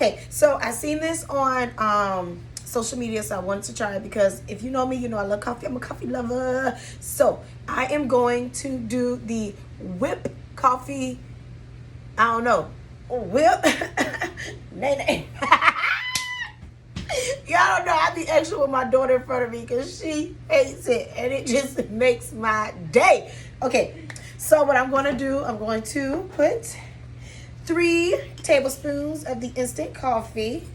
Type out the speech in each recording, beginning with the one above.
Okay, so I seen this on social media, so I wanted to try it because if you know me, you know I love coffee. I'm a coffee lover. So I am going to do the whip coffee. I don't know. Whip. Nay. Y'all don't know. I be extra with my daughter in front of me because she hates it and it just makes my day. Okay, so what I'm going to do, I'm going to put 3 tablespoons of the instant coffee.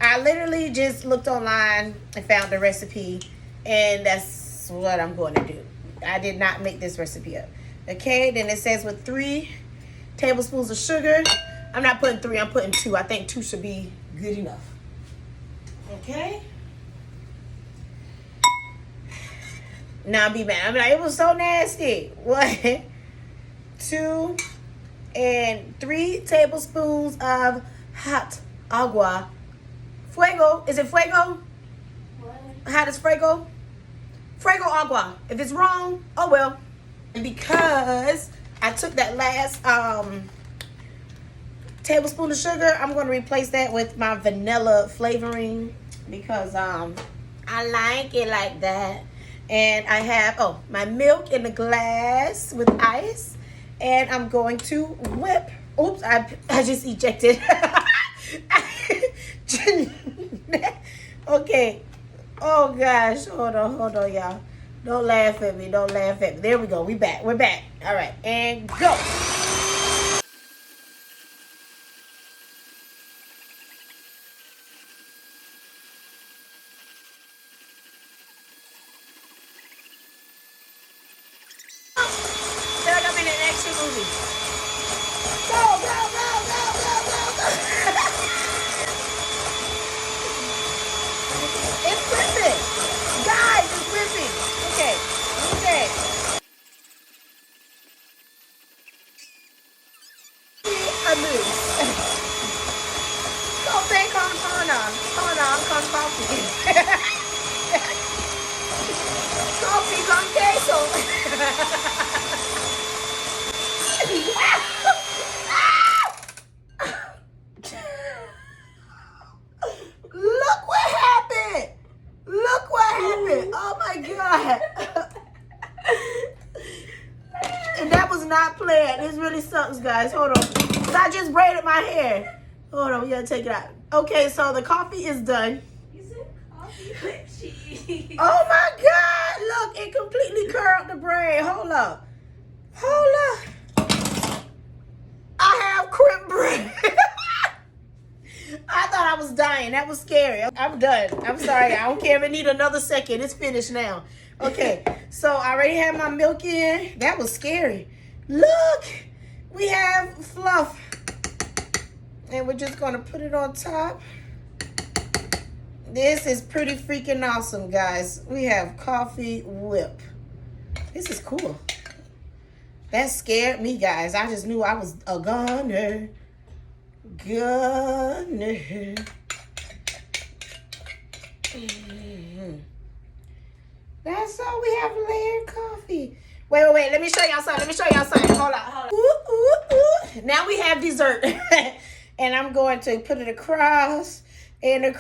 I literally just looked online and found the recipe, and that's what I'm going to do. I did not make this recipe up. Okay, then it says with 3 tablespoons of sugar. I'm not putting 3, I'm putting 2. I think 2 should be good enough. Okay. Now be mad. I'm like, it was so nasty. What? 2 and 3 tablespoons of hot agua. Fuego. Is it fuego? What? Hot as fuego? Fuego agua. If it's wrong, oh well. And because I took that last tablespoon of sugar, I'm going to replace that with my vanilla flavoring because I like it like that. And I have my milk in a glass with ice, and I'm going to whip. Oops, I just ejected. Okay. Oh gosh, hold on, y'all. Don't laugh at me. There we go. We're back. All right, and go. Feel like I'm in an action movie. Go. It's whipping. Guys, it's whipping. Okay. I move. Don't think on coffee. Coffee con queso. Look what happened. Oh my God. And that was not planned. This really sucks, guys. Hold on. I just braided my hair. Hold on, we gotta take it out. Okay, so the coffee is done. You said coffee with cheese. Oh my God. Look, it completely curled the braid. Hold up. I have crimp braid. I thought I was dying. That was scary. I'm done. I'm sorry. I don't care if I need another second. It's finished now. Okay, so I already have my milk in. That was scary. Look, we have fluff. And we're just going to put it on top. This is pretty freaking awesome, guys. We have coffee whip. This is cool. That scared me, guys. I just knew I was a goner. That's all we have, layered coffee. Wait. Let me show y'all something. Hold on. Ooh. Now we have dessert. And I'm going to put it across and in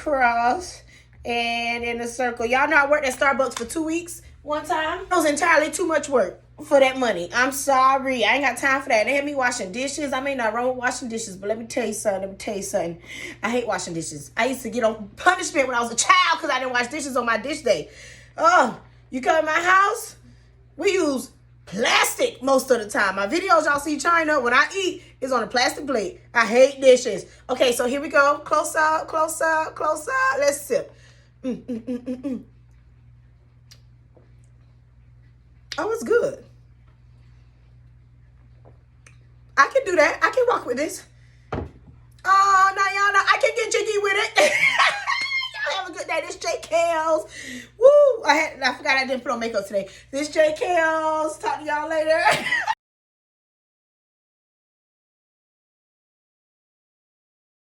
a circle. Y'all know I worked at Starbucks for 2 weeks one time. It was entirely too much work for that money. I'm sorry. I ain't got time for that. They had me washing dishes. I may not wrong with washing dishes, but let me tell you something. I hate washing dishes. I used to get on punishment when I was a child because I didn't wash dishes on my dish day. Oh, you come to my house, we use plastic most of the time. My videos y'all see China when I eat is on a plastic plate. I hate dishes. Okay, so here we go. Close up. Let's sip. Oh, it's good. I can do that. I can rock with this. Oh, now y'all know I can get jiggy with it. Y'all have a good day. This J. Kales. Woo! I forgot I didn't put on makeup today. This J. Kales. Talk to y'all later.